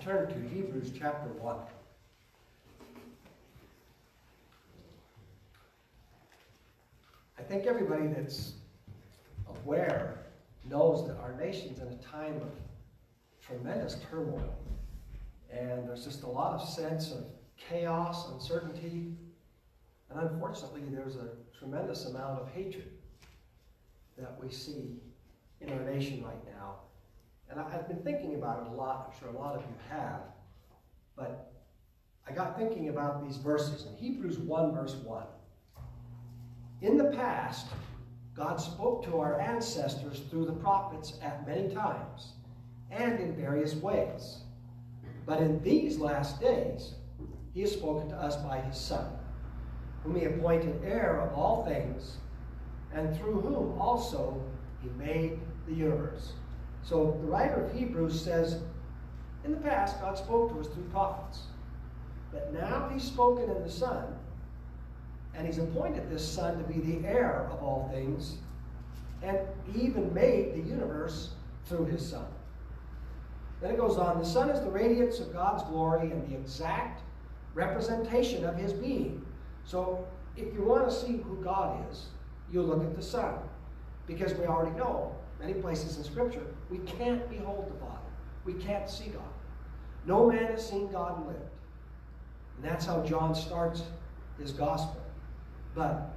turn to Hebrews chapter 1. I think everybody that's aware knows that our nation's in a time of tremendous turmoil. And there's just a lot of sense of chaos, uncertainty, and unfortunately there's a tremendous amount of hatred that we see in our nation right now. And I've been thinking about it a lot. I'm sure a lot of you have. But I got thinking about these verses in Hebrews 1 verse 1. In the past, God spoke to our ancestors through the prophets at many times and in various ways. But in these last days, he has spoken to us by his Son, whom he appointed heir of all things, and through whom also he made the universe. So the writer of Hebrews says, in the past, God spoke to us through prophets. But now he's spoken in the Son, and he's appointed this Son to be the heir of all things, and he even made the universe through his Son. Then it goes on, the Son is the radiance of God's glory and the exact representation of his being. So if you want to see who God is, you look at the Son. Because we already know, many places in Scripture, we can't behold the Father. We can't see God. No man has seen God and lived. And that's how John starts his gospel. But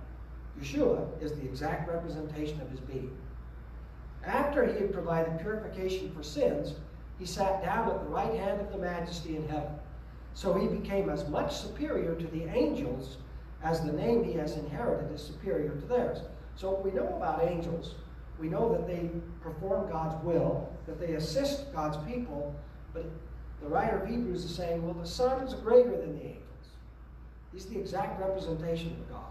Yeshua is the exact representation of his being. After he had provided purification for sins, he sat down at the right hand of the Majesty in heaven. So he became as much superior to the angels as the name he has inherited is superior to theirs. So we know about angels. We know that they perform God's will, that they assist God's people, but the writer of Hebrews is saying, well, the Son is greater than the angels. He's the exact representation of God.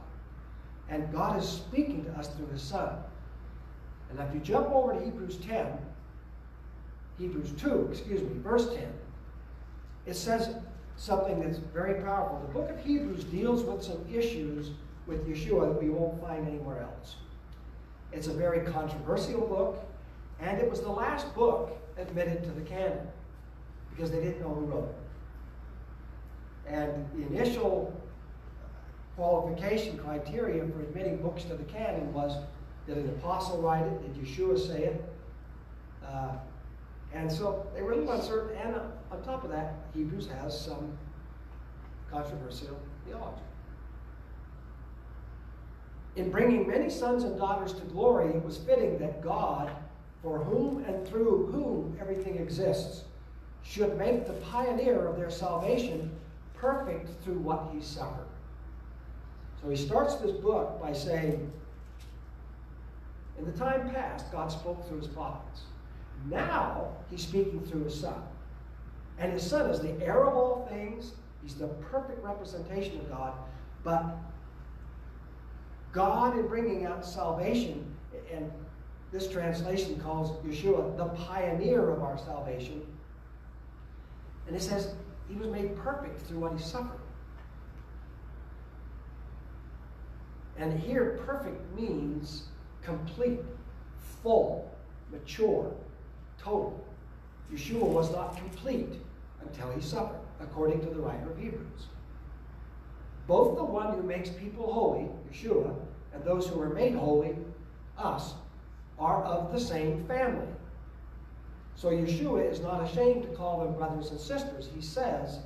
And God is speaking to us through his Son. And if you jump over to Hebrews 2, verse 10, it says something that's very powerful. The book of Hebrews deals with some issues with Yeshua that we won't find anywhere else. It's a very controversial book, and it was the last book admitted to the canon because they didn't know who wrote it. And the initial qualification criteria for admitting books to the canon was, did an apostle write it? Did Yeshua say it? And so they were a little uncertain. And on top of that, Hebrews has some controversial theology. In bringing many sons and daughters to glory, it was fitting that God, for whom and through whom everything exists, should make the pioneer of their salvation perfect through what he suffered. So he starts this book by saying, in the time past, God spoke through his prophets. Now, he's speaking through his Son. And his Son is the heir of all things. He's the perfect representation of God. But God, in bringing out salvation, and this translation calls Yeshua the pioneer of our salvation, and it says he was made perfect through what he suffered. And here, perfect means complete, full, mature, total. Yeshua was not complete until he suffered, according to the writer of Hebrews. Both the one who makes people holy, Yeshua, and those who are made holy, us, are of the same family. So Yeshua is not ashamed to call them brothers and sisters. He says,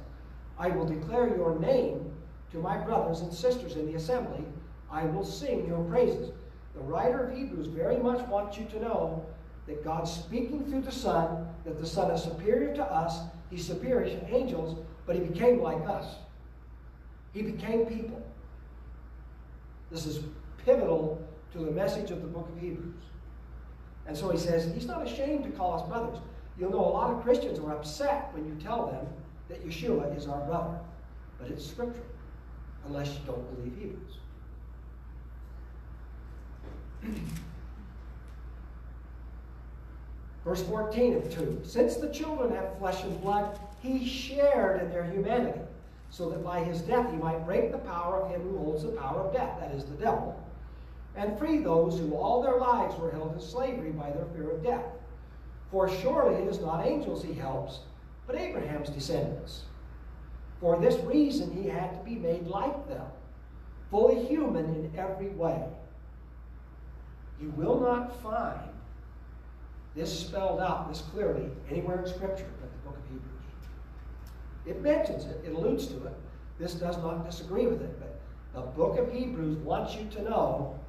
I will declare your name to my brothers and sisters in the assembly. I will sing your praises. The writer of Hebrews very much wants you to know that God's speaking through the Son, that the Son is superior to us, he's superior to angels, but he became like us. He became people. This is pivotal to the message of the book of Hebrews. And so he says, he's not ashamed to call us brothers. You'll know a lot of Christians are upset when you tell them that Yeshua is our brother. But it's scriptural, unless you don't believe Hebrews. Verse 14 of 2. Since the children have flesh and blood, he shared in their humanity, so that by his death he might break the power of him who holds the power of death, that is the devil, and free those who all their lives were held in slavery by their fear of death. For surely it is not angels he helps, but Abraham's descendants. For this reason he had to be made like them, fully human in every way. You will not find this spelled out this clearly anywhere in Scripture but the book of Hebrews. It mentions it, it alludes to it. This does not disagree with it, but the book of Hebrews wants you to know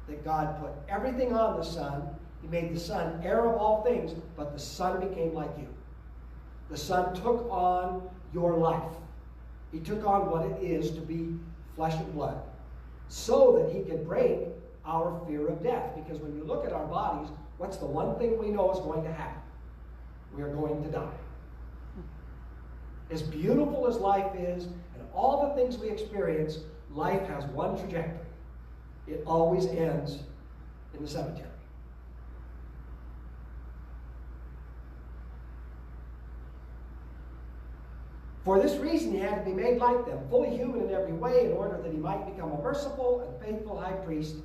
that God put everything on the Son. He made the Son heir of all things, but the Son became like you. The Son took on your life. He took on what it is to be flesh and blood, so that he could break our fear of death. Because when you look at our bodies, what's the one thing we know is going to happen? We are going to die. As beautiful as life is, and all the things we experience, life has one trajectory. It always ends in the cemetery. For this reason he had to be made like them, fully human in every way, in order that he might become a merciful and faithful high priest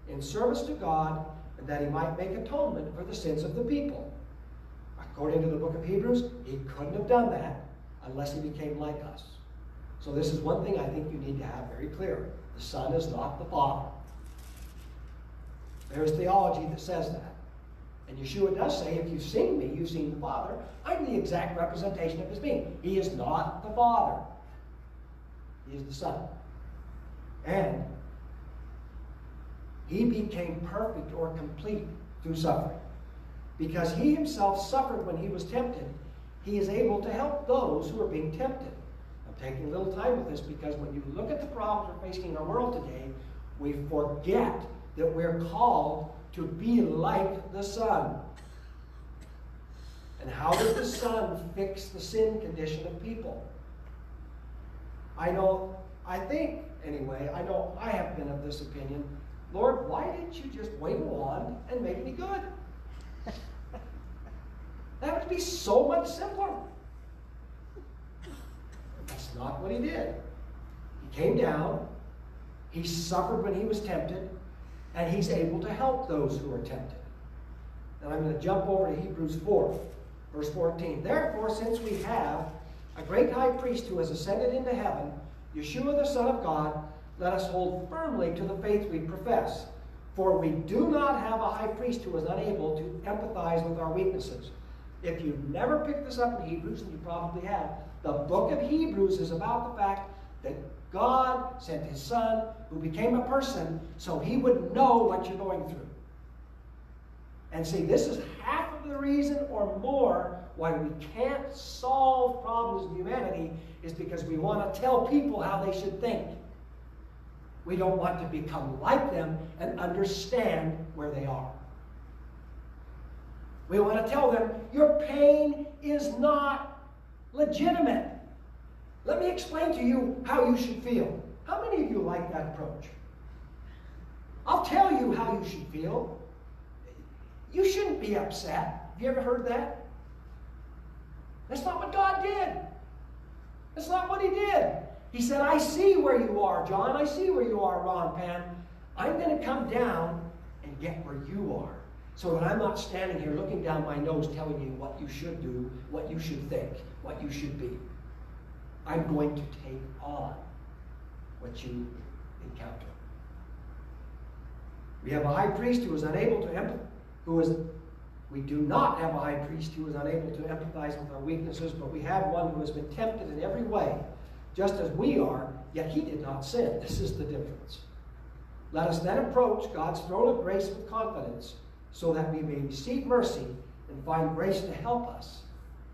in service to God, and that he might make atonement for the sins of the people. According to the book of Hebrews, he couldn't have done that unless he became like us. So this is one thing I think you need to have very clear. The Son is not the Father. There's theology that says that. And Yeshua does say, if you've seen me, you've seen the Father. I'm the exact representation of his being. He is not the Father. He is the Son. And he became perfect or complete through suffering. Because he himself suffered when he was tempted, he is able to help those who are being tempted. I'm taking a little time with this because when you look at the problems we're facing in our world today, we forget that we're called to be like the Son. And how does the Son fix the sin condition of people? I think I have been of this opinion. Lord, why didn't you just wave a wand and make me good? That would be so much simpler. That's not what he did. He came down, he suffered when he was tempted, and he's able to help those who are tempted. And I'm going to jump over to Hebrews 4, verse 14. Therefore, since we have a great high priest who has ascended into heaven, Yeshua the Son of God, let us hold firmly to the faith we profess. For we do not have a high priest who is unable to empathize with our weaknesses. If you've never picked this up in Hebrews, and you probably have, the book of Hebrews is about the fact that God sent his Son, who became a person, so he would know what you're going through. And see, this is half of the reason or more why we can't solve problems in humanity, is because we want to tell people how they should think. We don't want to become like them and understand where they are. We want to tell them, your pain is not legitimate. Let me explain to you how you should feel. How many of you like that approach? I'll tell you how you should feel. You shouldn't be upset. Have you ever heard that? That's not what God did. That's not what he did. He said, I see where you are, John. I see where you are, Ron Pan. I'm going to come down and get where you are, so that I'm not standing here looking down my nose telling you what you should do, what you should think, what you should be. I'm going to take on what you encounter. We have a high priest who is unable to empathize. We do not have a high priest who is unable to empathize with our weaknesses, but we have one who has been tempted in every way, just as we are, yet he did not sin. This is the difference. Let us then approach God's throne of grace with confidence, so that we may receive mercy and find grace to help us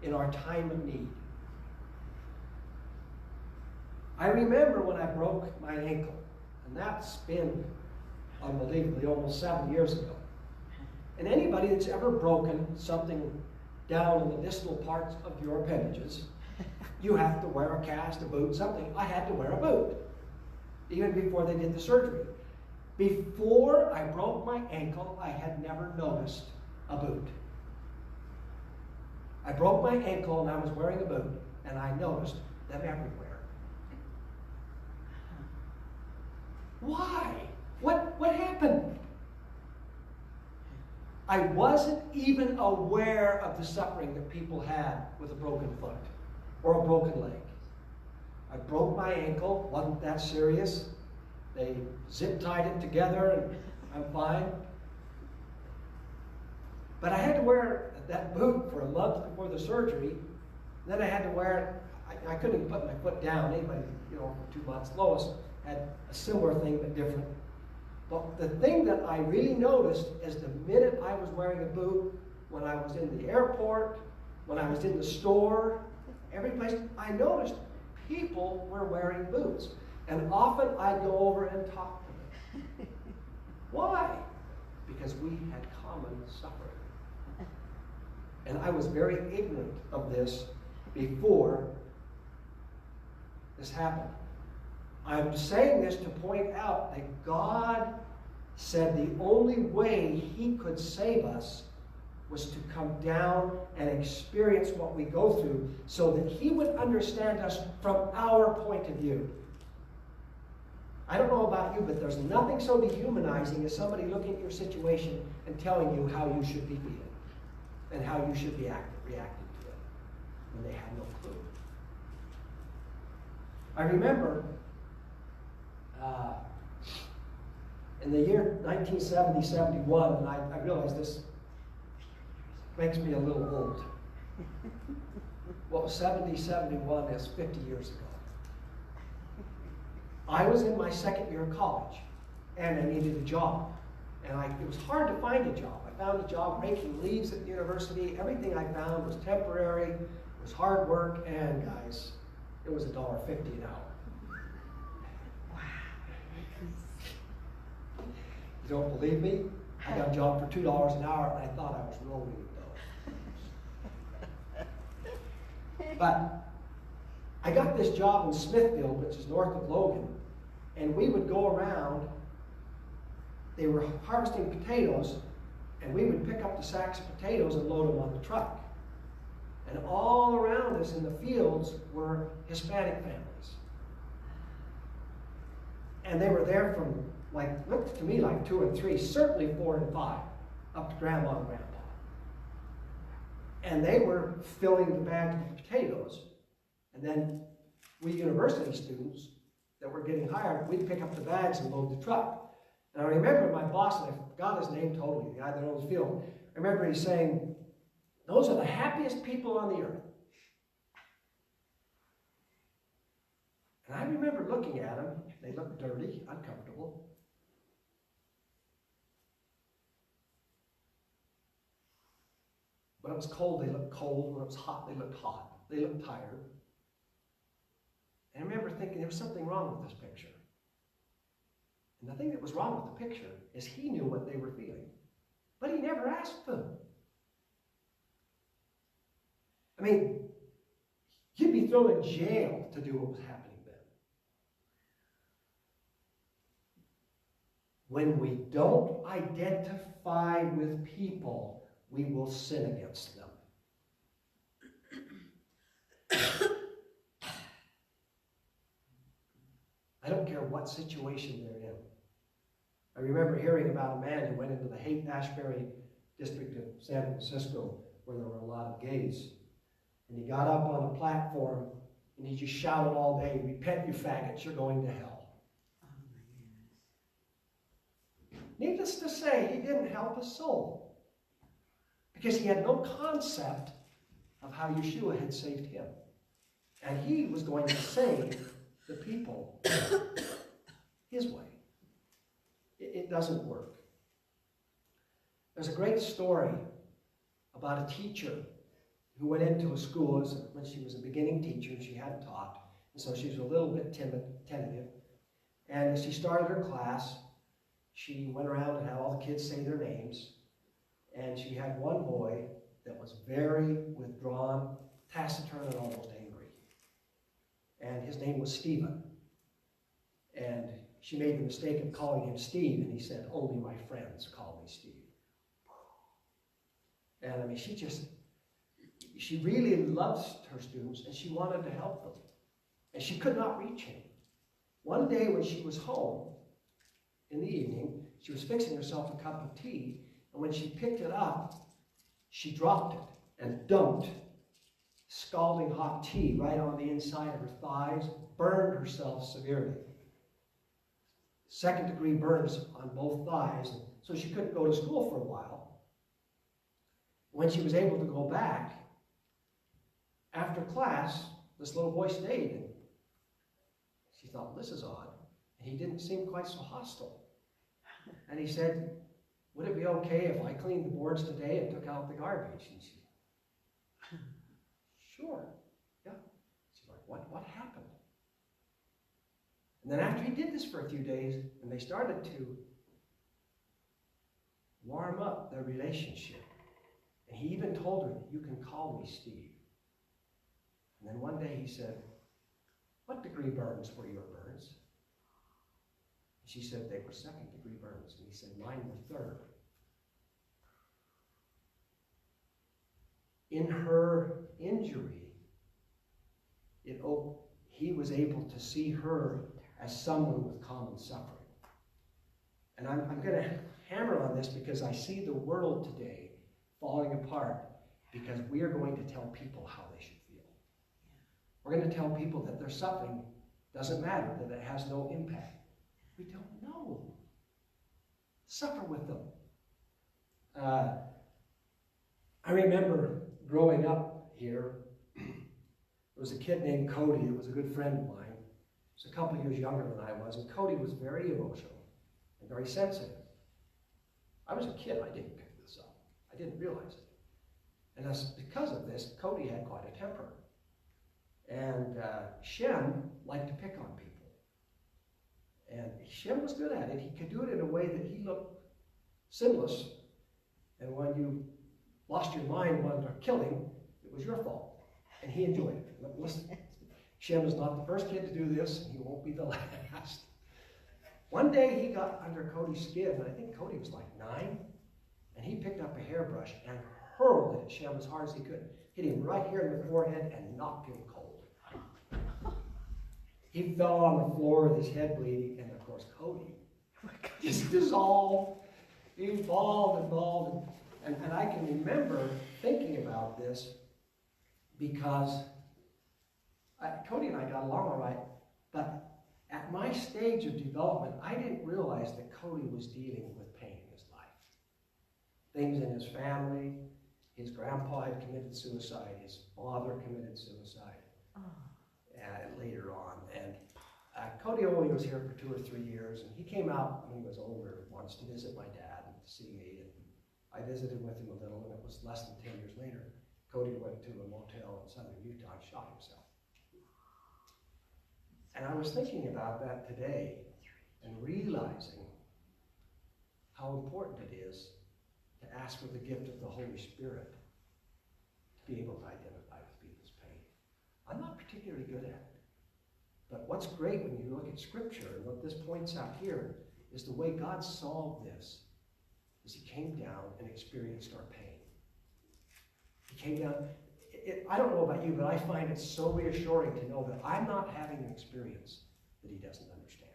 in our time of need. I remember when I broke my ankle, and that's been unbelievably almost 7 years ago. And anybody that's ever broken something down in the distal parts of your appendages, you have to wear a cast, a boot, something. I had to wear a boot, even before they did the surgery. Before I broke my ankle, I had never noticed a boot. I broke my ankle and I was wearing a boot, and I noticed them everywhere. Why? What happened? I wasn't even aware of the suffering that people had with a broken foot or a broken leg. I broke my ankle, wasn't that serious. They zip-tied it together and I'm fine. But I had to wear that boot for a month before the surgery. Then I had to wear it. I couldn't even put my foot down. Anybody, for 2 months. Lois had a similar thing but different. But the thing that I really noticed is the minute I was wearing a boot, when I was in the airport, when I was in the store, every place, I noticed people were wearing boots. And often I'd go over and talk to them. Why? Because we had common suffering. And I was very ignorant of this before this happened. I'm saying this to point out that God said the only way He could save us was to come down and experience what we go through so that He would understand us from our point of view. I don't know about you, but there's nothing so dehumanizing as somebody looking at your situation and telling you how you should be feeling and how you should be reacting to it when they have no clue. I remember in the year 1970-71, and I realize this makes me a little old. Well, 70-71 is 50 years ago. I was in my second year of college, and I needed a job. And it was hard to find a job. I found a job raking leaves at the university. Everything I found was temporary, it was hard work, and guys, it was $1.50 an hour. You don't believe me? I got a job for $2 an hour, and I thought I was rolling in dough. But I got this job in Smithfield, which is north of Logan, and we would go around. They were harvesting potatoes, and we would pick up the sacks of potatoes and load them on the truck. And all around us in the fields were Hispanic families. And they were there from, looked to me like 2 and 3, certainly 4 and 5, up to Grandma and Grandpa. And they were filling the bags with potatoes. And then we university students that were getting hired, we'd pick up the bags and load the truck. And I remember my boss, and I forgot his name totally, the guy that owns the field. I remember he saying, "Those are the happiest people on the earth." And I remember looking at them. They looked dirty, uncomfortable. When it was cold, they looked cold. When it was hot, they looked hot. They looked tired. And I remember thinking there was something wrong with this picture. And the thing that was wrong with the picture is he knew what they were feeling. But he never asked them. I mean, you'd be thrown in jail to do what was happening then. When we don't identify with people, we will sin against them. I don't care what situation they're in. I remember hearing about a man who went into the Haight-Ashbury district of San Francisco where there were a lot of gays. And he got up on a platform and he just shouted all day, "Repent, you faggots, you're going to hell." Oh my goodness. Needless to say, he didn't help a soul because he had no concept of how Yeshua had saved him. And he was going to save the people his way. It doesn't work. There's a great story about a teacher who went into a school when she was a beginning teacher. She hadn't taught, and so she was a little bit tentative. And as she started her class, she went around and had all the kids say their names. And she had one boy that was very withdrawn, taciturn, and almost angry. And his name was Stephen. And she made the mistake of calling him Steve, and he said, "Only my friends call me Steve." And I mean, she really loves her students, and she wanted to help them. And she could not reach him. One day when she was home in the evening, she was fixing herself a cup of tea, And when she picked it up, she dropped it and dumped scalding hot tea right on the inside of her thighs, burned herself severely. Second-degree burns on both thighs, so she couldn't go to school for a while. When she was able to go back, after class, this little boy stayed, and she thought, well, this is odd. And he didn't seem quite so hostile. And he said, would it be okay if I cleaned the boards today and took out the garbage? And she said, sure, yeah. She's like, what happened? And then after he did this for a few days, and they started to warm up their relationship, and he even told her, you can call me Steve. And then one day he said, what degree burns were your burns? And she said they were second-degree burns. And he said, mine were third. In her injury, he was able to see her as someone with common suffering. And I'm going to hammer on this because I see the world today falling apart because we are going to tell people how they should feel. We're going to tell people that their suffering doesn't matter, that it has no impact. We don't know. Suffer with them. I remember growing up here, there was a kid named Cody that was a good friend of mine. He was a couple years younger than I was, and Cody was very emotional and very sensitive. I was a kid, I didn't pick this up. I didn't realize it. And because of this, Cody had quite a temper. And Shem liked to pick on people. And Shem was good at it. He could do it in a way that he looked sinless. And when you lost your mind, wanted to kill him, it was your fault. And he enjoyed it. Listen, Shem is not the first kid to do this, and he won't be the last. One day he got under Cody's skin, and I think Cody was like 9, and he picked up a hairbrush and hurled it at Shem as hard as he could. Hit him right here in the forehead and knocked him cold. He fell on the floor with his head bleeding, and of course Cody just dissolved, evolved. And I can remember thinking about this because Cody and I got along all right, but at my stage of development, I didn't realize that Cody was dealing with pain in his life. Things in his family, his grandpa had committed suicide, his father committed suicide later on. And Cody only was here for 2 or 3 years, and he came out when he was older once to visit my dad and to see me. And I visited with him a little, and it was less than 10 years later. Cody went to a motel in southern Utah and shot himself. And I was thinking about that today and realizing how important it is to ask for the gift of the Holy Spirit to be able to identify with people's pain. I'm not particularly good at it. But what's great when you look at Scripture, and what this points out here, is the way God solved this is he came down and experienced our pain. He came down. I don't know about you, but I find it so reassuring to know that I'm not having an experience that he doesn't understand.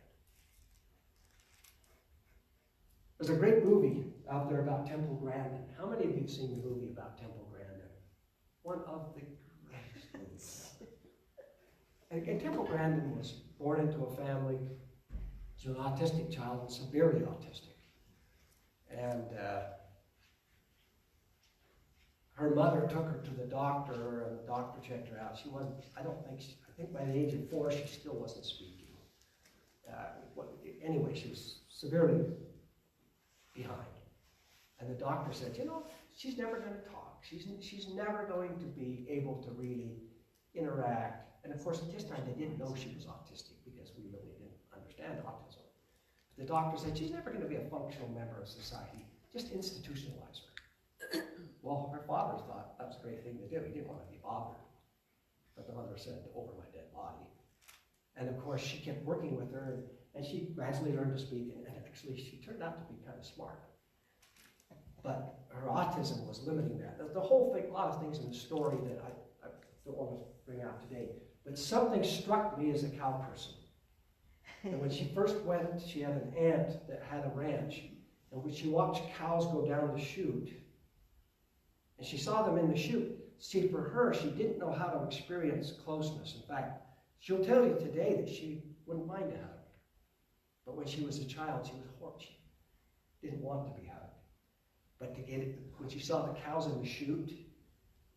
There's a great movie out there about Temple Grandin. How many of you have seen the movie about Temple Grandin? One of the greatest movies. And Temple Grandin was born into a family. She was an autistic child, and severely autistic. And her mother took her to the doctor, and the doctor checked her out. She wasn't, I think by the age of 4, she still wasn't speaking. Anyway, she was severely behind. And the doctor said, you know, she's never going to talk. She's never going to be able to really interact. And of course, at this time, they didn't know she was autistic because we really didn't understand autism. But the doctor said, she's never going to be a functional member of society. Just institutionalize her. Well, her father thought that was a great thing to do. He didn't want to be bothered. But the mother said, over my dead body. And of course, she kept working with her, and she gradually learned to speak, and actually, she turned out to be kind of smart. But her autism was limiting that. The whole thing, a lot of things in the story that I don't want to bring out today, but something struck me as a cow person. And when she first went, she had an aunt that had a ranch, And when she watched cows go down the chute, and she saw them in the chute, see, for her, she didn't know how to experience closeness. In fact, she'll tell you today that she wouldn't mind a hug. But when she was a child, she was horrible. She didn't want to be hugged. But to get it, when she saw the cows in the chute,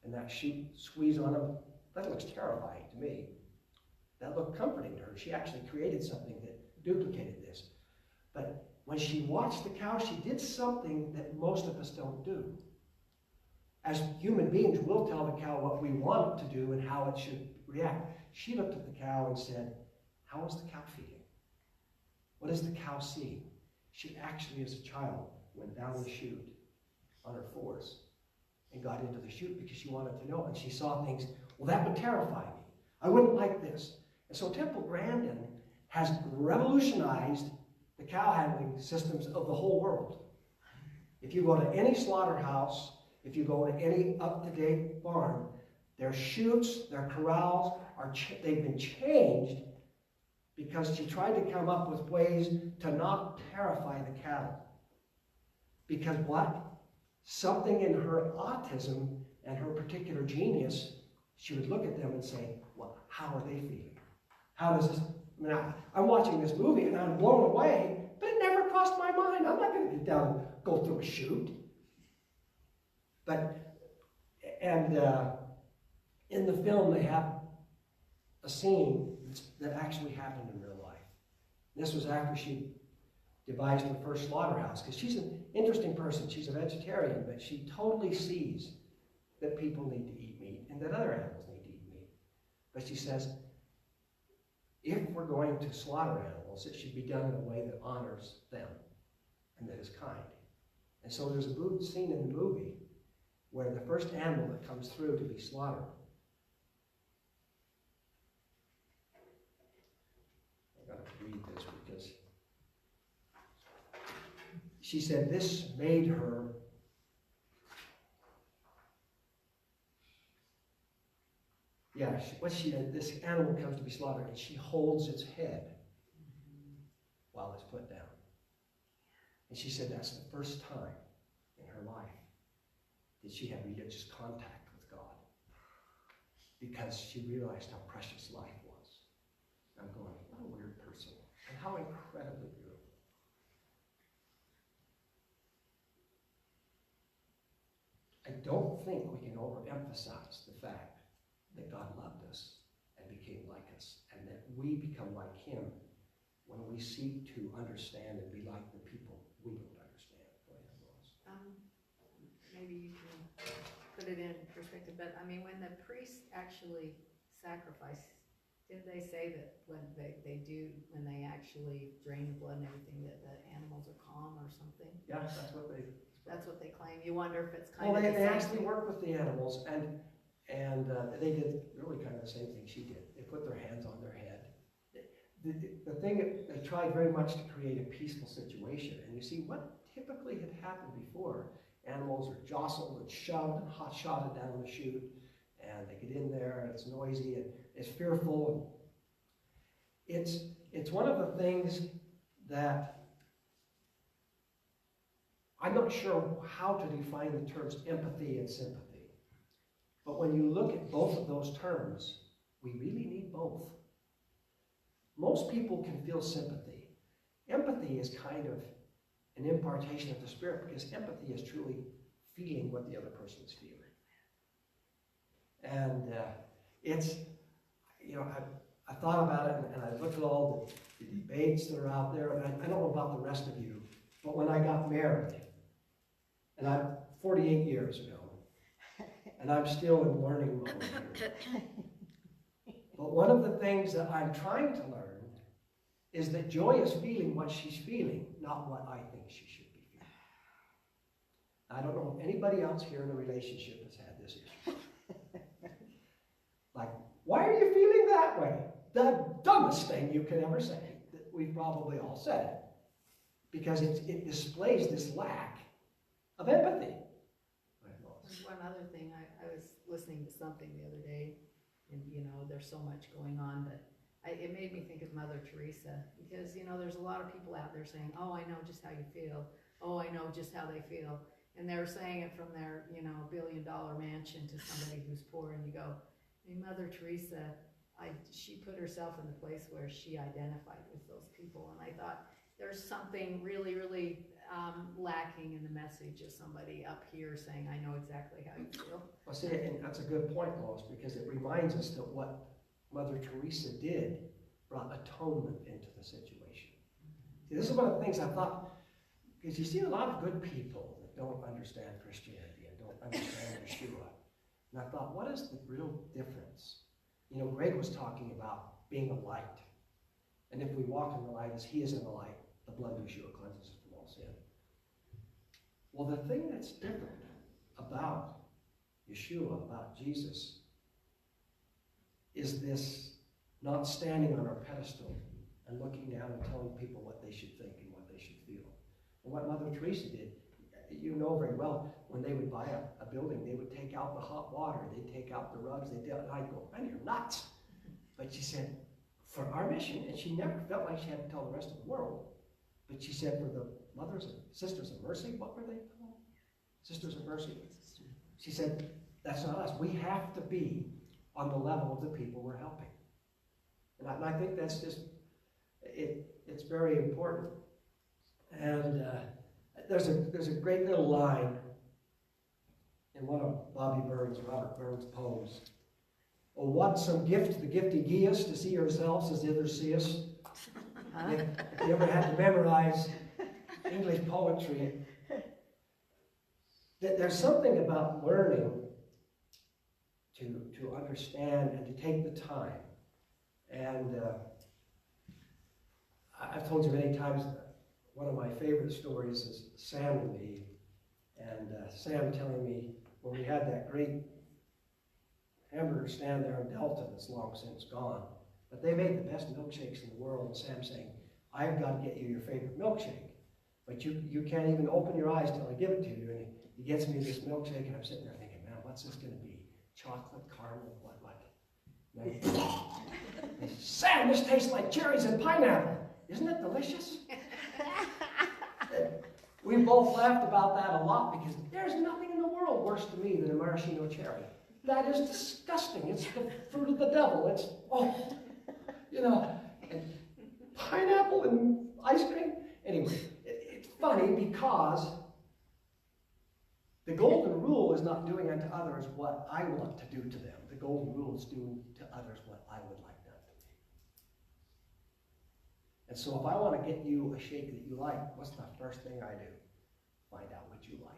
and that chute squeeze on them, that looks terrifying to me. That looked comforting to her. She actually created something that duplicated this. But when she watched the cow, she did something that most of us don't do. As human beings, we'll tell the cow what we want it to do and how it should react. She looked at the cow and said, how is the cow feeling? What does the cow see? She actually, as a child, went down the chute on her fours and got into the chute because she wanted to know. And she saw things, well, that would terrify me. I wouldn't like this. And so Temple Grandin has revolutionized the cow handling systems of the whole world. If you go to any slaughterhouse, if you go to any up-to-date barn, their chutes, their corrals, they've been changed because she tried to come up with ways to not terrify the cattle. Because what? Something in her autism and her particular genius, she would look at them and say, well, how are they feeling? How does this, I mean, I'm watching this movie and I'm blown away, but it never crossed my mind. I'm not going to get down and go through a chute. But, and in the film, they have a scene that actually happened in real life. This was after she devised her first slaughterhouse, because she's an interesting person. She's a vegetarian, but she totally sees that people need to eat meat and that other animals need to eat meat. But she says, if we're going to slaughter animals, it should be done in a way that honors them and that is kind. And so there's a scene in the movie where the first animal that comes through to be slaughtered, I've got to read this because she said this made her this animal comes to be slaughtered and she holds its head while it's put down. And she said that's the first time in her life that she had religious contact with God, because she realized how precious life was. I'm going, what a weird person, and how incredibly beautiful. I don't think we can overemphasize the fact that God loved us and became like us, and that we become like him when we seek to understand and be like the people we don't understand. Go ahead, Lois. Maybe you can put it in perspective, but I mean, when the priests actually sacrifice, didn't they say that when when they actually drain the blood and everything, that the animals are calm or something? Yeah, that's what they claim. You wonder if it's kind of the they same actually thing. work with the animals, and they did really kind of the same thing she did. They put their hands on their head. The thing, they tried very much to create a peaceful situation, and you see what typically had happened before. Animals are jostled and shoved and hot-shotted down the chute, and they get in there and it's noisy and it's fearful. And it's one of the things that I'm not sure how to define the terms empathy and sympathy. But when you look at both of those terms, we really need both. Most people can feel sympathy. Empathy is kind of an impartation of the Spirit, because empathy is truly feeling what the other person is feeling. And it's, you know, I thought about it, and I looked at all the debates that are out there, and I don't know about the rest of you, but when I got married, and I'm 48 years ago, and I'm still in learning mode here. But one of the things that I'm trying to learn is that Joy is feeling what she's feeling, not what I think she should be feeling. I don't know if anybody else here in a relationship has had this issue. Like, why are you feeling that way? The dumbest thing you could ever say. We've probably all said it. Because it displays this lack of empathy. One other thing, I was listening to something the other day, and you know, there's so much going on, but it made me think of Mother Teresa, because you know, there's a lot of people out there saying, oh, I know just how you feel. oh, I know just how they feel. And they're saying it from their, $1 billion mansion to somebody who's poor, and you go, hey, Mother Teresa, she put herself in the place where she identified with those people. And I thought, there's something really, really lacking in the message of somebody up here saying, I know exactly how you feel. Well, see, and that's a good point, Lois, because it reminds us that what Mother Teresa did brought atonement into the situation. See, this is one of the things I thought, because you see a lot of good people that don't understand Christianity and don't understand Yeshua. And I thought, what is the real difference? Greg was talking about being a light. And if we walk in the light as he is in the light, the blood of Yeshua cleanses us from all sin. Well, the thing that's different about Yeshua, about Jesus, is this not standing on our pedestal and looking down and telling people what they should think and what they should feel. And what Mother Teresa did, you know very well, when they would buy a building, they would take out the hot water, they'd take out the rugs, and I'd go, man, you're nuts. But she said, for our mission, and she never felt like she had to tell the rest of the world, but she said for the mothers and sisters of mercy, what were they called? Sisters of mercy. She said, that's not us. We have to be on the level of the people we're helping. And I think that's just, it's very important. And there's a great little line in one of Robert Burns' poems. Oh, what some gift the gifty gie us to see ourselves as others see us. If you ever had to memorize English poetry, there's something about learning to understand and to take the time. And I've told you many times, one of my favorite stories is Sam and me. And Sam telling me when we had that great hamburger stand there in Delta that's long since gone, but they made the best milkshakes in the world, and Sam saying, I've got to get you your favorite milkshake, but you can't even open your eyes till I give it to you. And he gets me this milkshake, and I'm sitting there thinking, man, what's this going to be? Chocolate, caramel, what? And he says, Sam, this tastes like cherries and pineapple. Isn't it delicious? We both laughed about that a lot because there's nothing in the world worse to me than a maraschino cherry. That is disgusting. It's the fruit of the devil. It's, and pineapple and ice cream. Anyway, it's funny because the golden rule is not doing unto others what I want to do to them. The golden rule is doing to others what I would like done to me. And so if I want to get you a shake that you like, what's the first thing I do? Find out what you like.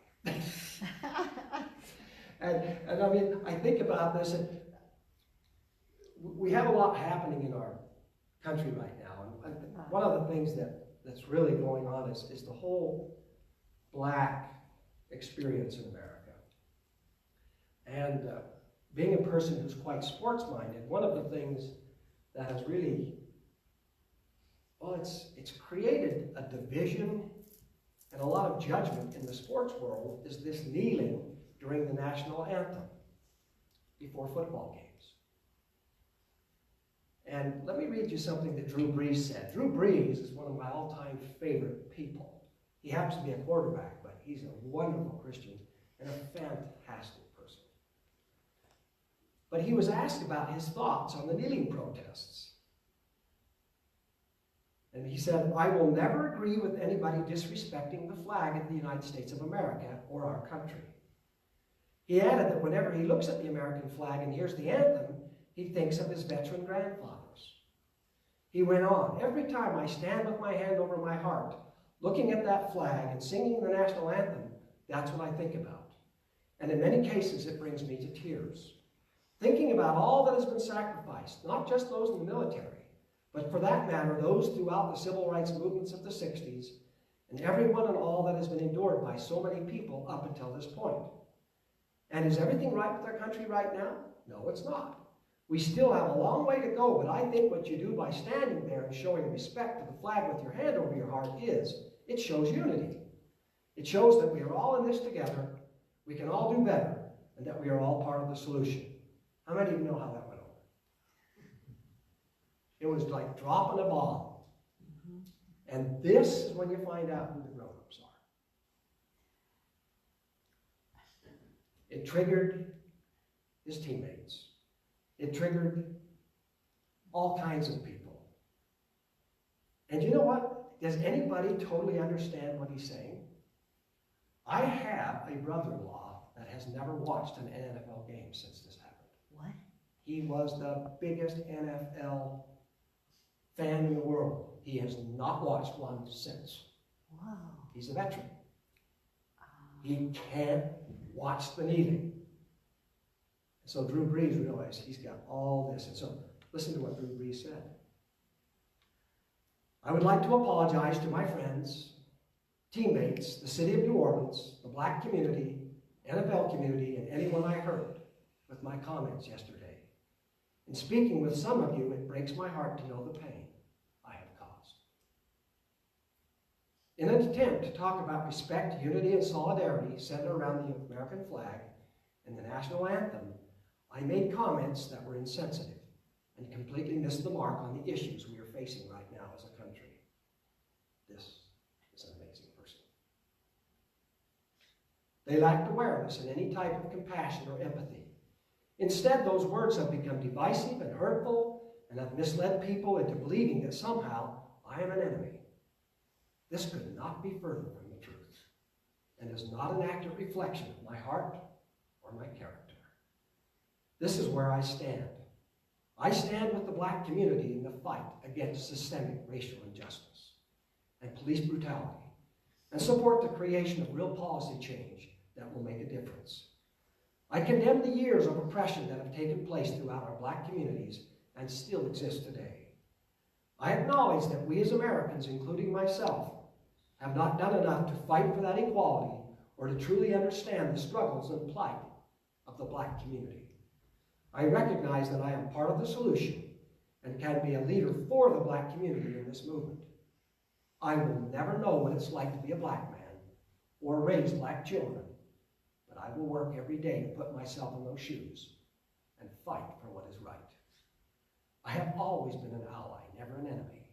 and I mean, I think about this, and we have a lot happening in our country right now. And one of the things that's really going on is the whole black experience in America. And being a person who's quite sports-minded, one of the things that has really, it's created a division and a lot of judgment in the sports world is this kneeling during the national anthem before football games. And let me read you something that Drew Brees said. Drew Brees is one of my all-time favorite people. He happens to be a quarterback, but he's a wonderful Christian and a fantastic person. But he was asked about his thoughts on the kneeling protests. And he said, I will never agree with anybody disrespecting the flag of the United States of America or our country. He added that whenever he looks at the American flag and hears the anthem, he thinks of his veteran grandfathers. He went on, every time I stand with my hand over my heart, looking at that flag and singing the national anthem, that's what I think about. And in many cases, it brings me to tears. Thinking about all that has been sacrificed, not just those in the military, but for that matter, those throughout the civil rights movements of the 60s, and everyone and all that has been endured by so many people up until this point. And is everything right with our country right now? No, it's not. We still have a long way to go, but I think what you do by standing there and showing respect to the flag with your hand over your heart it shows unity. It shows that we are all in this together, we can all do better, and that we are all part of the solution. How many of you know how that went over? It was like dropping a bomb. And this is when you find out who the grown-ups are. It triggered his teammates. It triggered all kinds of people. And you know what? Does anybody totally understand what he's saying? I have a brother-in-law that has never watched an NFL game since this happened. What? He was the biggest NFL fan in the world. He has not watched one since. Whoa. He's a veteran. He can't watch the kneeling. So Drew Brees realized he's got all this. And so listen to what Drew Brees said. I would like to apologize to my friends, teammates, the city of New Orleans, the black community, NFL community, and anyone I hurt with my comments yesterday. In speaking with some of you, it breaks my heart to know the pain I have caused. In an attempt to talk about respect, unity, and solidarity centered around the American flag and the national anthem, I made comments that were insensitive and completely missed the mark on the issues we are facing right now as a country. This is an amazing person. They lacked awareness and any type of compassion or empathy. Instead, those words have become divisive and hurtful and have misled people into believing that somehow I am an enemy. This could not be further from the truth and is not an accurate reflection of my heart or my character. This is where I stand. I stand with the black community in the fight against systemic racial injustice and police brutality, and support the creation of real policy change that will make a difference. I condemn the years of oppression that have taken place throughout our black communities and still exist today. I acknowledge that we as Americans, including myself, have not done enough to fight for that equality or to truly understand the struggles and plight of the black community. I recognize that I am part of the solution and can be a leader for the black community in this movement. I will never know what it's like to be a black man or raise black children, but I will work every day to put myself in those shoes and fight for what is right. I have always been an ally, never an enemy.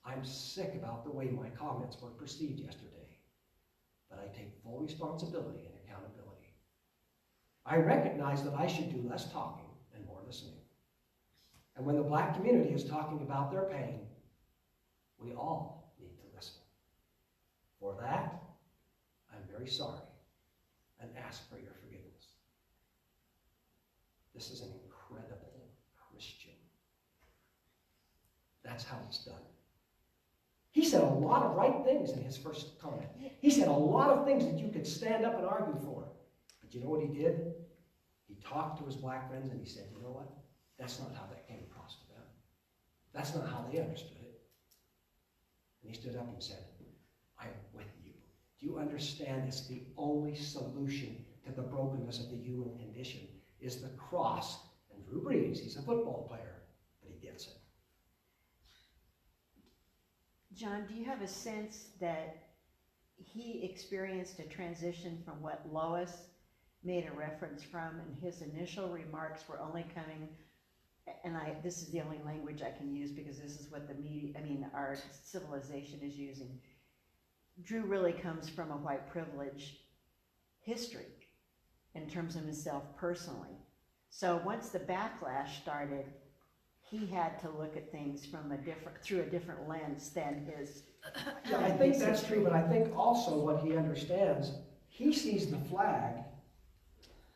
I'm sick about the way my comments were perceived yesterday, but I take full responsibility and accountability. I recognize that I should do less talking and more listening. And when the black community is talking about their pain, we all need to listen. For that, I'm very sorry and ask for your forgiveness. This is an incredible Christian. That's how it's done. He said a lot of right things in his first comment. He said a lot of things that you could stand up and argue for. But you know what he did? He talked to his black friends and he said, you know what? That's not how that came across to them. That's not how they understood it. And he stood up and said, I am with you. Do you understand it's the only solution to the brokenness of the human condition is the cross? And Drew Brees, he's a football player, but he gets it. John, do you have a sense that he experienced a transition from what Lois made a reference from, and his initial remarks were only coming, and this is the only language I can use because this is what the media, our civilization is using. Drew really comes from a white privilege history in terms of himself personally. So once the backlash started, he had to look at things from through a different lens than his. Yeah, I think that's true, but I think also what he understands, he sees the flag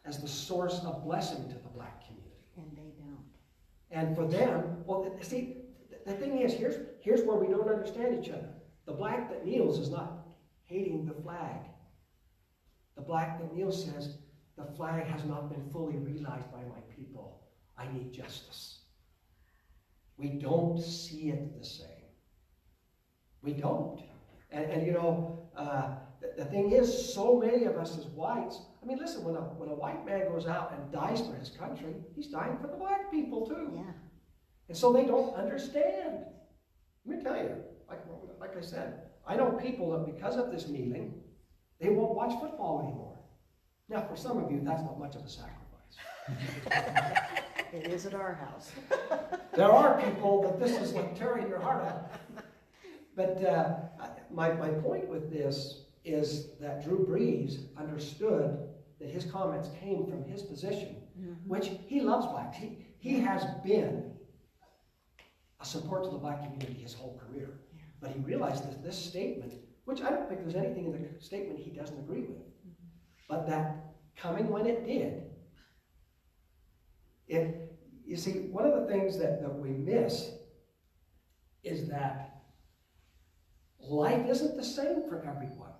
as the source of blessing to the black community. And they don't. And for them, well, see, the thing is, here's where we don't understand each other. The black that kneels is not hating the flag. The black that kneels says, the flag has not been fully realized by my people. I need justice. We don't see it the same. We don't. And you know, the thing is, so many of us as whites, listen, when a white man goes out and dies for his country, he's dying for the black people too. Yeah. And so they don't understand. Let me tell you, like I said, I know people that because of this kneeling, they won't watch football anymore. Now, for some of you, that's not much of a sacrifice. It is at our house. There are people that this is like tearing your heart out. But my point with this is that Drew Brees understood that his comments came from his position, Mm-hmm. which he loves blacks. He has been a support to the black community his whole career. Yeah. But he realized that this statement, which I don't think there's anything in the statement he doesn't agree with, but that coming when it did, you see, one of the things that we miss is that life isn't the same for everyone.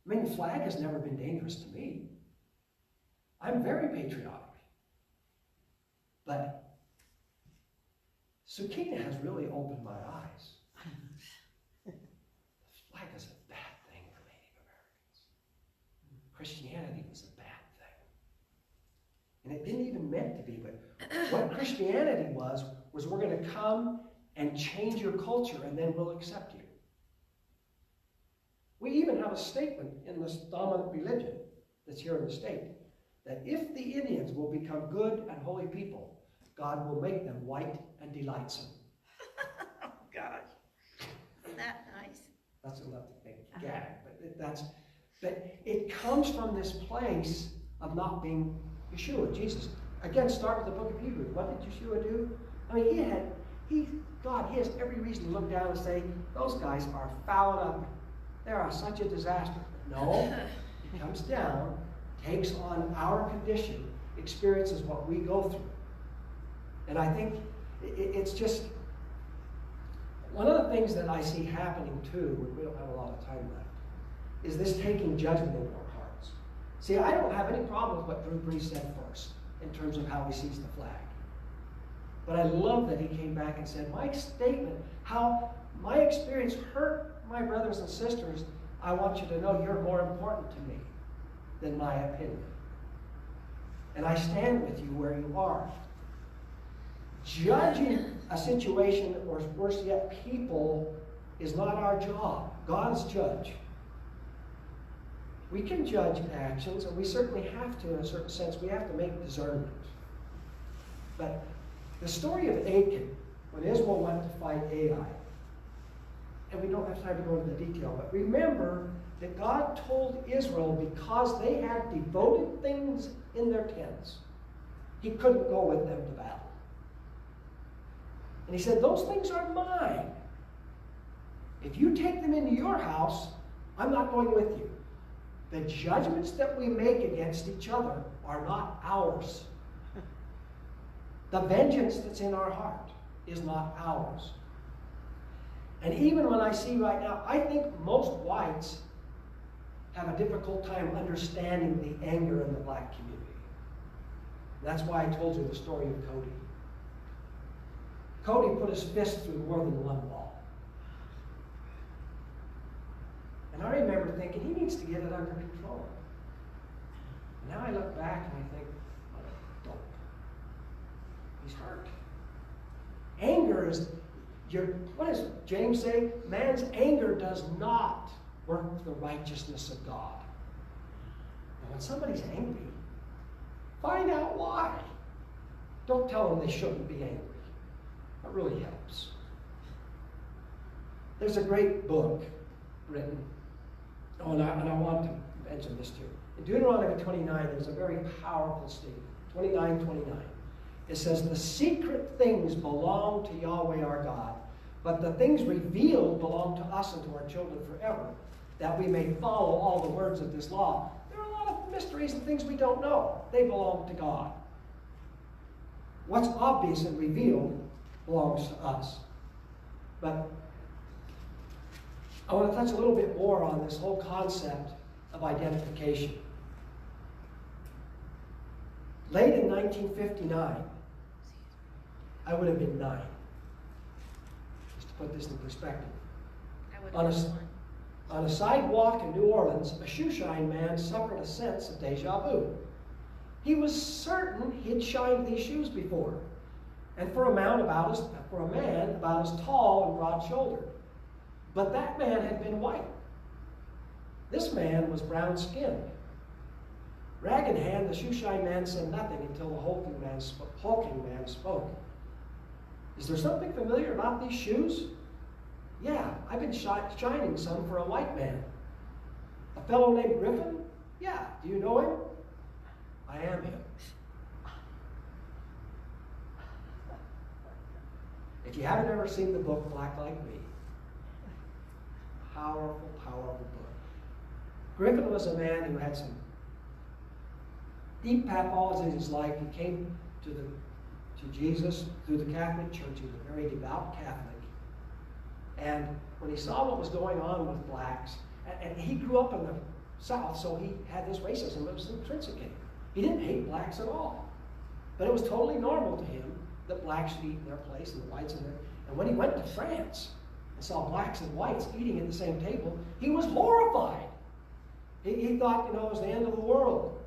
I mean, the flag has never been dangerous to me. I'm very patriotic. But Sukina has really opened my eyes. The flag is a bad thing for Native Americans. Christianity was a bad thing. And it didn't even meant to be, but what Christianity was we're going to come and change your culture and then we'll accept you. We even have a statement in this dominant religion that's here in the state that if the Indians will become good and holy people, God will make them white and delightsome. Oh, gosh. Isn't that nice? That's a big gag, but it comes from this place of not being Yeshua, Jesus. Again, start with the book of Hebrews. What did Yeshua do? I mean, God has every reason to look down and say, those guys are fouled up. They are such a disaster. No, he comes down, takes on our condition, experiences what we go through. And I think it's just, one of the things that I see happening too, when we don't have a lot of time left, is this taking judgment into our hearts. See, I don't have any problem with what Drew Brees said first, in terms of how he sees the flag. But I love that he came back and said, my statement, how my experience hurt my brothers and sisters, I want you to know you're more important to me than my opinion. And I stand with you where you are. Judging a situation, or worse yet, people, is not our job. God's judge. We can judge actions, and we certainly have to in a certain sense. We have to make discernment. But the story of Achan, when Israel went to fight Ai, and we don't have time to go into the detail, but remember that God told Israel because they had devoted things in their tents, he couldn't go with them to battle. And he said, those things are mine. If you take them into your house, I'm not going with you. The judgments that we make against each other are not ours. The vengeance that's in our heart is not ours. And even when I see right now, I think most whites have a difficult time understanding the anger in the black community. That's why I told you the story of Cody. Cody put his fist through more than one wall. And I remember thinking, he needs to get it under control. And now I look back and I think, what a dope. He's hurt. Anger is, what does James say? Man's anger does not work the righteousness of God. And when somebody's angry, find out why. Don't tell them they shouldn't be angry. That really helps. There's a great book written, and I want to mention this too. In Deuteronomy 29, there's a very powerful statement. 29:29. It says, the secret things belong to Yahweh our God, but the things revealed belong to us and to our children forever, that we may follow all the words of this law. There are a lot of mysteries and things we don't know. They belong to God. What's obvious and revealed belongs to us. But I want to touch a little bit more on this whole concept of identification. Late in 1959, I would have been 9. Just to put this in perspective. On a sidewalk in New Orleans, a shoeshine man suffered a sense of deja vu. He was certain he'd shined these shoes before, and for a man about as tall and broad-shouldered. But that man had been white. This man was brown-skinned. Rag in hand, the shoeshine man said nothing until the hulking man spoke. Is there something familiar about these shoes? Yeah, I've been shining some for a white man. A fellow named Griffin? Yeah. Do you know him? I am him. If you haven't ever seen the book Black Like Me, powerful, powerful book. Griffin was a man who had some deep pathology in his life. He came to Jesus through the Catholic Church. He was a very devout Catholic. And when he saw what was going on with blacks, and he grew up in the South, so he had this racism that was intrinsic in him. He didn't hate blacks at all. But it was totally normal to him that blacks should eat in their place and the whites in their. And when he went to France and saw blacks and whites eating at the same table, he was horrified. He thought, it was the end of the world.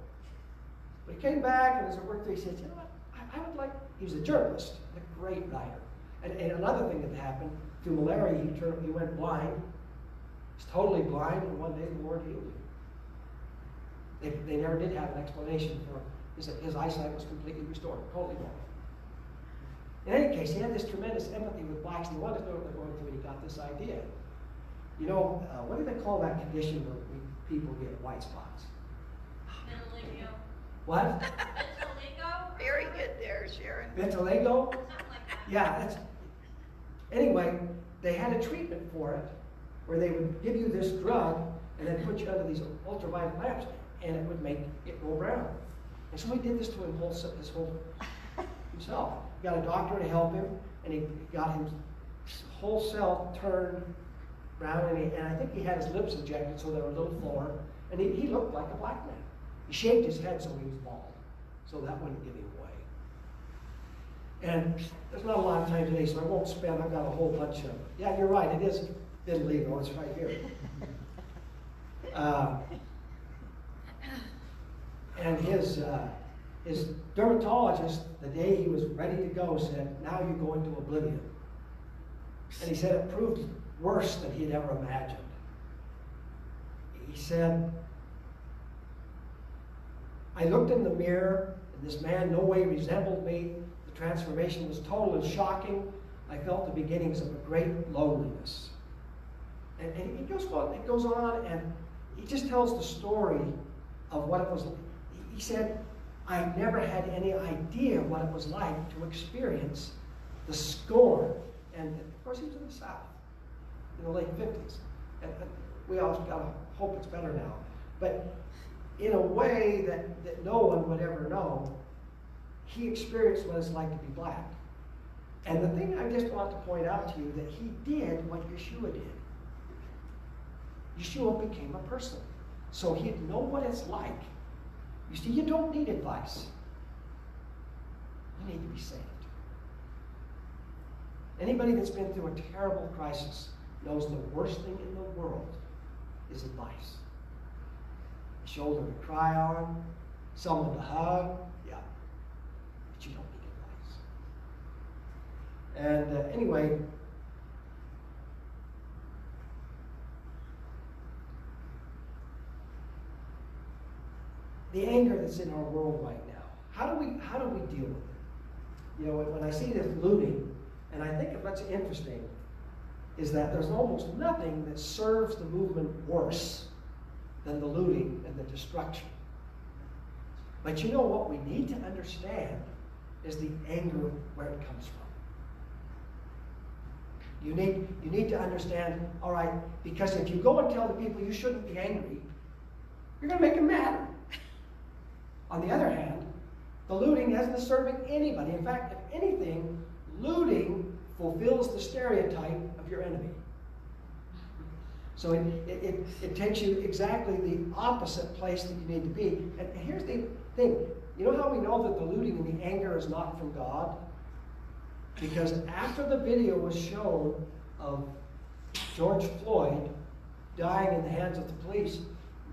But he came back and as a worker, he said, you know what, I would like, he was a journalist, a great writer. And another thing that happened, through malaria, he went blind. He was totally blind, and one day the Lord healed him. They never did have an explanation for his eyesight was completely restored, totally normal. In any case, he had this tremendous empathy with blacks, and he wanted to know what they're going through, and he got this idea. What do they call that condition where people get white spots? Vitiligo. What? Vitiligo? Very good there, Sharon. Vitiligo? Something like that. Yeah, anyway, they had a treatment for it where they would give you this drug and then put you under these ultraviolet lamps and it would make it go brown. And so he did this to himself. He got a doctor to help him and he got his whole self turned brown and I think he had his lips injected so they were a little fuller and he looked like a black man. He shaved his head so he was bald, so that wouldn't give him away. And there's not a lot of time today, so I won't spend, I've got a whole bunch of, yeah, you're right, it is vitiligo, it's right here. And his dermatologist, the day he was ready to go, said, now you go into oblivion. And he said it proved worse than he had ever imagined. He said, I looked in the mirror, and this man no way resembled me. The transformation was total and shocking. I felt the beginnings of a great loneliness. And it goes on, and he just tells the story of what it was. He said, I never had any idea what it was like to experience the scorn. And of course, he was in the South in the late 50s. And we all got to hope it's better now. But in a way that no one would ever know, he experienced what it's like to be black. And the thing I just want to point out to you, that he did what Yeshua did. Yeshua became a person. So he'd know what it's like. You see, you don't need advice. You need to be saved. Anybody that's been through a terrible crisis knows the worst thing in the world is advice. A shoulder to cry on, someone to hug, yeah. But you don't need advice. And anyway, the anger that's in our world right now, how do we deal with it? When I see this looting, and I think what's interesting is that there's almost nothing that serves the movement worse than the looting and the destruction. But what we need to understand is the anger where it comes from. You need to understand, all right, because if you go and tell the people you shouldn't be angry, you're going to make them mad. On the other hand, the looting isn't serving anybody. In fact, if anything, looting fulfills the stereotype of your enemy. So it takes you exactly the opposite place that you need to be. And here's the thing. You know how we know that the looting and the anger is not from God? Because after the video was shown of George Floyd dying in the hands of the police,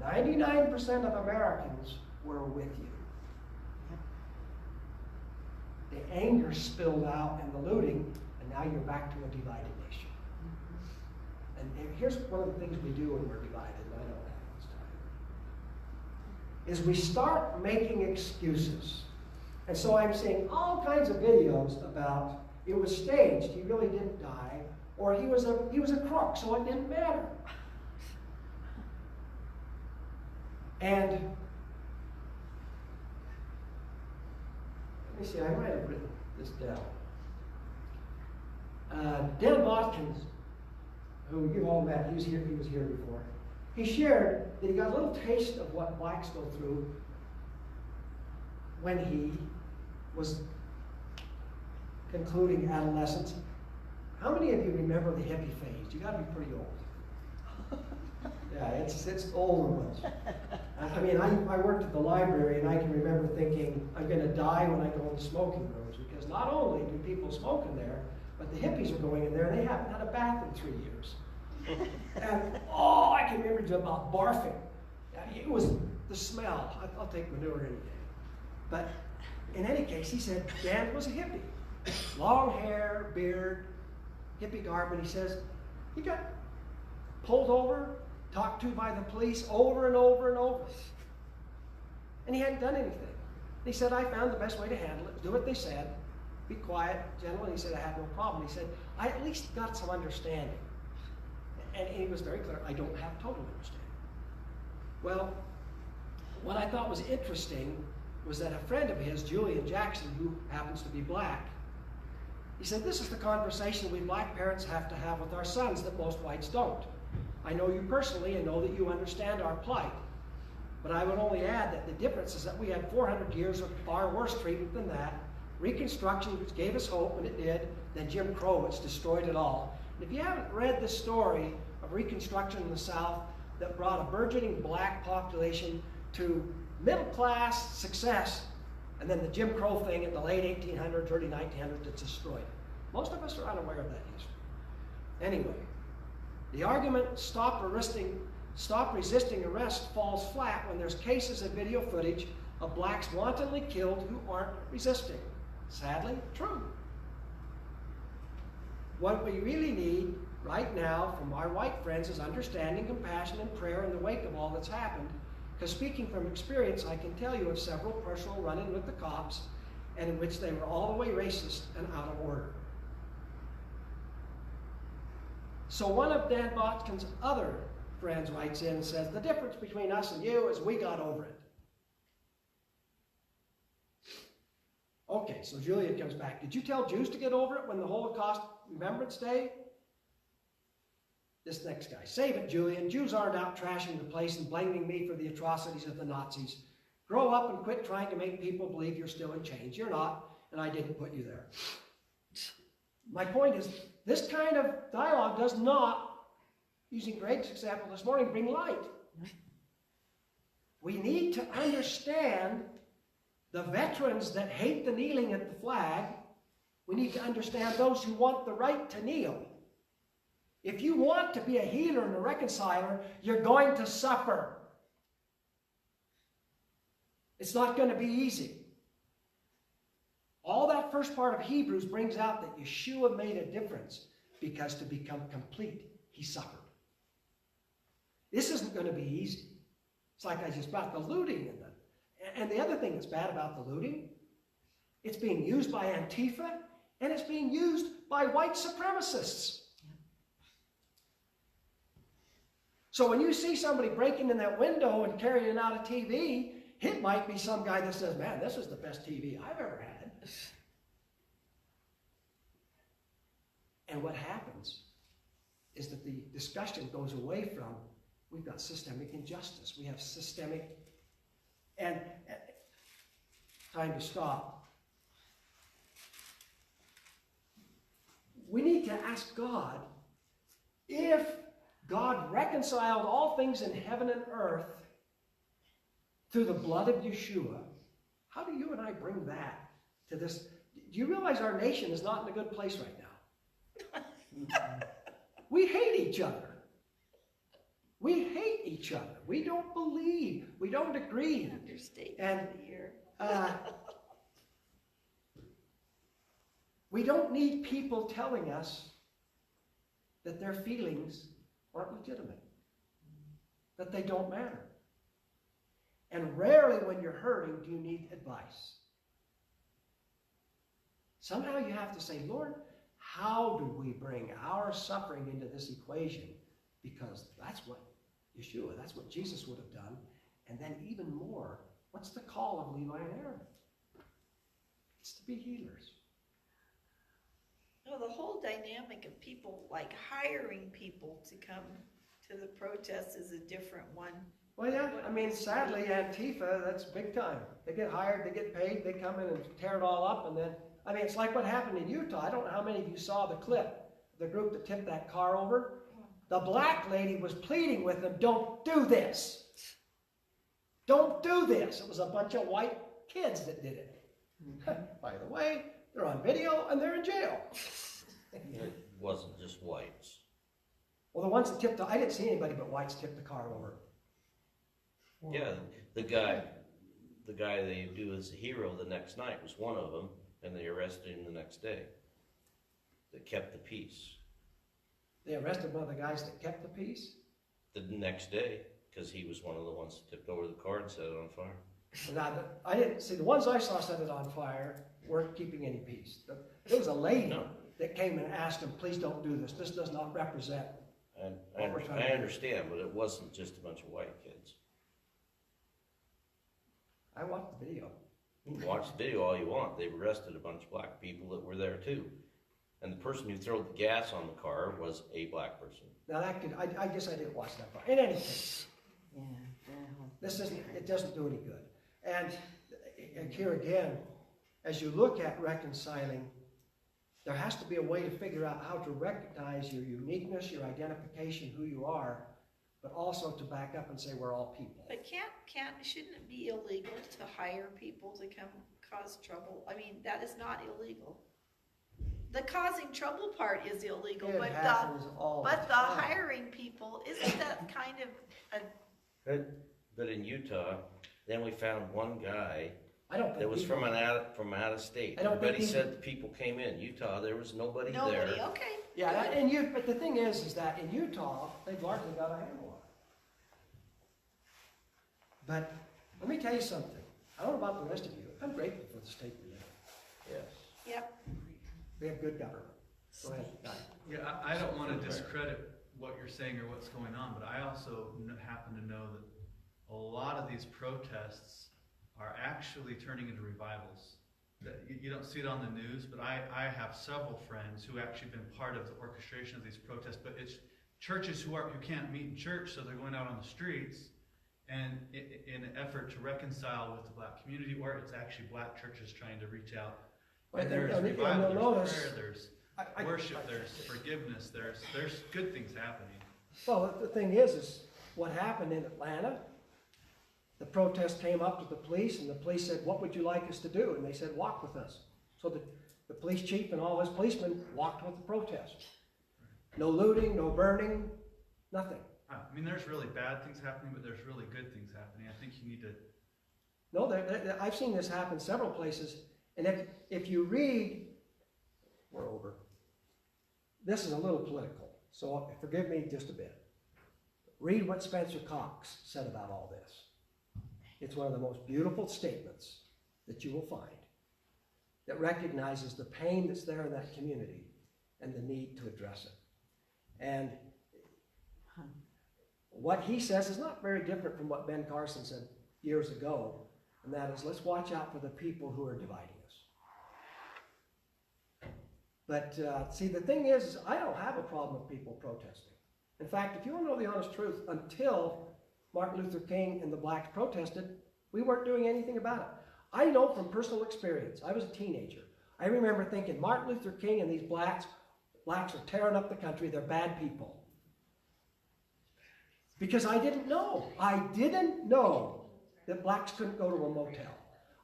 99% of Americans were with you. The anger spilled out in the looting, and now you're back to a divided nation. And here's one of the things we do when we're divided, and I know that happens time, is we start making excuses. And so I'm seeing all kinds of videos about it was staged, he really didn't die, or he was a crook, so it didn't matter. And let me see, I might have written this down. Dan Watkins, who you all met, he was here before. He shared that he got a little taste of what blacks go through when he was concluding adolescence. How many of you remember the hippie phase? You got to be pretty old. Yeah, it's older ones. I mean, I worked at the library, and I can remember thinking, I'm going to die when I go in the smoking rooms, because not only do people smoke in there, but the hippies are going in there, and they haven't had a bath in 3 years. And, oh, I can remember about barfing. It was the smell. I'll take manure any day. But in any case, he said Dan was a hippie. Long hair, beard, hippie garb, and he says he got pulled over, talked to by the police over and over and over. And he hadn't done anything. He said, I found the best way to handle it, do what they said, be quiet, gentle. And he said, I had no problem. He said, I at least got some understanding. And he was very clear, I don't have total understanding. Well, what I thought was interesting was that a friend of his, Julian Jackson, who happens to be black, he said, this is the conversation we black parents have to have with our sons that most whites don't. I know you personally and know that you understand our plight. But I would only add that the difference is that we had 400 years of far worse treatment than that. Reconstruction, which gave us hope when it did, then Jim Crow, which destroyed it all. And if you haven't read the story of Reconstruction in the South that brought a burgeoning black population to middle-class success, and then the Jim Crow thing in the late 1800s, early 1900s that destroyed it. Most of us are unaware of that history. Anyway, the argument, stop resisting arrest, falls flat when there's cases of video footage of blacks wantonly killed who aren't resisting. Sadly, true. What we really need right now from our white friends is understanding, compassion, and prayer in the wake of all that's happened. Because speaking from experience, I can tell you of several personal run-in with the cops, and in which they were all the way racist and out of order. So one of Dan Botkin's other friends writes in and says, the difference between us and you is we got over it. Okay, so Julian comes back. Did you tell Jews to get over it when the Holocaust Remembrance Day? This next guy. Save it, Julian. Jews aren't out trashing the place and blaming me for the atrocities of the Nazis. Grow up and quit trying to make people believe you're still in chains. You're not, and I didn't put you there. My point is, this kind of dialogue does not, using Greg's example this morning, bring light. We need to understand the veterans that hate the kneeling at the flag. We need to understand those who want the right to kneel. If you want to be a healer and a reconciler, you're going to suffer. It's not going to be easy. All that first part of Hebrews brings out that Yeshua made a difference because to become complete, he suffered. This isn't going to be easy. It's like I just about the looting and the other thing that's bad about the looting, it's being used by Antifa and it's being used by white supremacists. So when you see somebody breaking in that window and carrying out a TV, it might be some guy that says, man, this is the best TV I've ever had. And what happens is that the discussion goes away from, we've got systemic injustice. We have systemic, and time to stop. We need to ask God, if God reconciled all things in heaven and earth through the blood of Yeshua, how do you and I bring that to this? Do you realize our nation is not in a good place right now? We hate each other. We hate each other. We don't believe. We don't agree. And we don't need people telling us that their feelings aren't legitimate, that they don't matter. And rarely when you're hurting do you need advice. Somehow you have to say, Lord, how do we bring our suffering into this equation? Because that's what Yeshua, that's what Jesus would have done. And then even more, what's the call of Levi and Aaron? It's to be healers. No, the whole dynamic of people, like hiring people to come to the protest is a different one. Well, yeah, I mean, sadly, Antifa, that's big time. They get hired, they get paid, they come in and tear it all up, and then, I mean, it's like what happened in Utah. I don't know how many of you saw the clip, the group that tipped that car over. The black lady was pleading with them, don't do this. Don't do this. It was a bunch of white kids that did it. By the way, they're on video and they're in jail. It wasn't just whites. Well, the ones that tipped, I didn't see anybody but whites tip the car over. Yeah, the guy they do as a hero the next night was one of them, and they arrested him the next day. That kept the peace. They arrested one of the guys that kept the peace. The next day, because he was one of the ones that tipped over the car and set it on fire. Now, I didn't see, the ones I saw set it on fire weren't keeping any peace. There was a lady that came and asked him, please don't do this. This does not represent. I understand, but it wasn't just a bunch of white kids. I watched the video. You can watch the video all you want. They've arrested a bunch of black people that were there too. And the person who threw the gas on the car was a black person. Now that could, I guess I didn't watch that part. In any case, it doesn't do any good. And here again, as you look at reconciling, there has to be a way to figure out how to recognize your uniqueness, your identification, who you are, but also to back up and say we're all people. But shouldn't it be illegal to hire people to come cause trouble? I mean, that is not illegal. The causing trouble part is illegal, It but happens all the the time. hiring people, isn't that kind of a, But in Utah, then we found one guy I don't think that was people- from out of state. I don't think Everybody people- said the people came in. Utah, there was nobody there. nobody, okay. Yeah, but the thing is that in Utah, they've largely got a handle on it. But let me tell you something. I don't know about the rest of you. I'm grateful for the state we live Yes. Yep. in. We have good government. Go ahead, Guy. Yeah, I don't want to discredit what you're saying or what's going on, but I also happen to know that a lot of these protests are actually turning into revivals. That you don't see it on the news, but I have several friends who actually been part of the orchestration of these protests, but it's churches who can't meet in church, so they're going out on the streets and in an effort to reconcile with the black community, or it's actually black churches trying to reach out. And there's revival, there's prayer, there's worship, there's forgiveness, there's good things happening. Well, the thing is what happened in Atlanta, the protest came up to the police, and the police said, what would you like us to do? And they said, walk with us. So the police chief and all his policemen walked with the protest. No looting, no burning, nothing. I mean, there's really bad things happening, but there's really good things happening. I think you need to... No, I've seen this happen several places. And if you read, we're over. This is a little political, so forgive me just a bit. Read what Spencer Cox said about all this. It's one of the most beautiful statements that you will find that recognizes the pain that's there in that community and the need to address it. And what he says is not very different from what Ben Carson said years ago, and that is, let's watch out for the people who are dividing us. But see, the thing is I don't have a problem with people protesting. In fact, if you want to know the honest truth, until Martin Luther King and the blacks protested, we weren't doing anything about it. I know from personal experience. I was a teenager. I remember thinking, Martin Luther King and these blacks are tearing up the country. They're bad people. Because I didn't know. I didn't know that blacks couldn't go to a motel.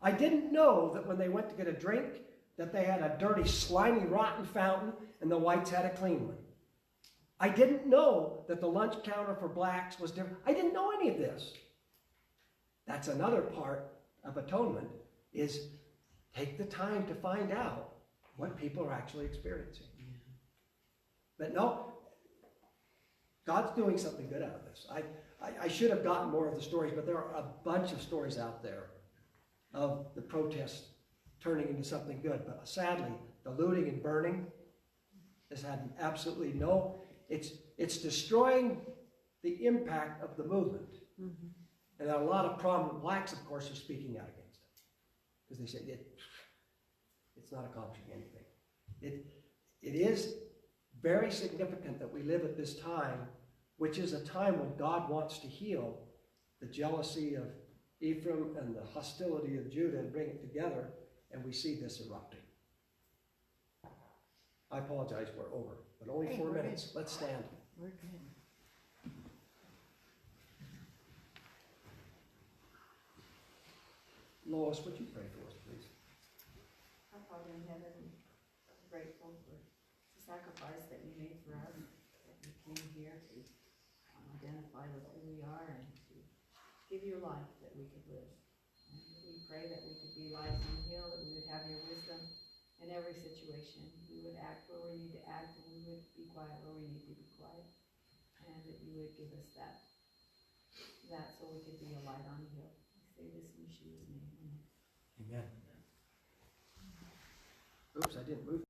I didn't know that when they went to get a drink, that they had a dirty, slimy, rotten fountain, and the whites had a clean one. I didn't know that the lunch counter for blacks was different. I didn't know any of this. That's another part of atonement, is take the time to find out what people are actually experiencing. But no, God's doing something good out of this. I should have gotten more of the stories, but there are a bunch of stories out there of the protests turning into something good. But sadly, the looting and burning has had absolutely no... It's destroying the impact of the movement. Mm-hmm. And a lot of prominent blacks, of course, are speaking out against it. Because they say it's not accomplishing anything. It is very significant that we live at this time, which is a time when God wants to heal the jealousy of Ephraim and the hostility of Judah and bring it together, and we see this erupting. I apologize, we're over, but only Hey, 4 we're minutes. good. Let's stand. We're good. Lois, would you pray for us, please? Our Father in heaven, we're grateful for the sacrifice that you made for us, that you came here to identify with who we are and to give your life that we could live. And we pray that we could be lights on the hill, that we would have your wisdom in every situation. We would act where we need to act, and we would be quiet where we need to be quiet. And that you would give us that so we could be a light on the hill. We say this in Yeshua's name. Amen. Amen. Oops, I didn't move.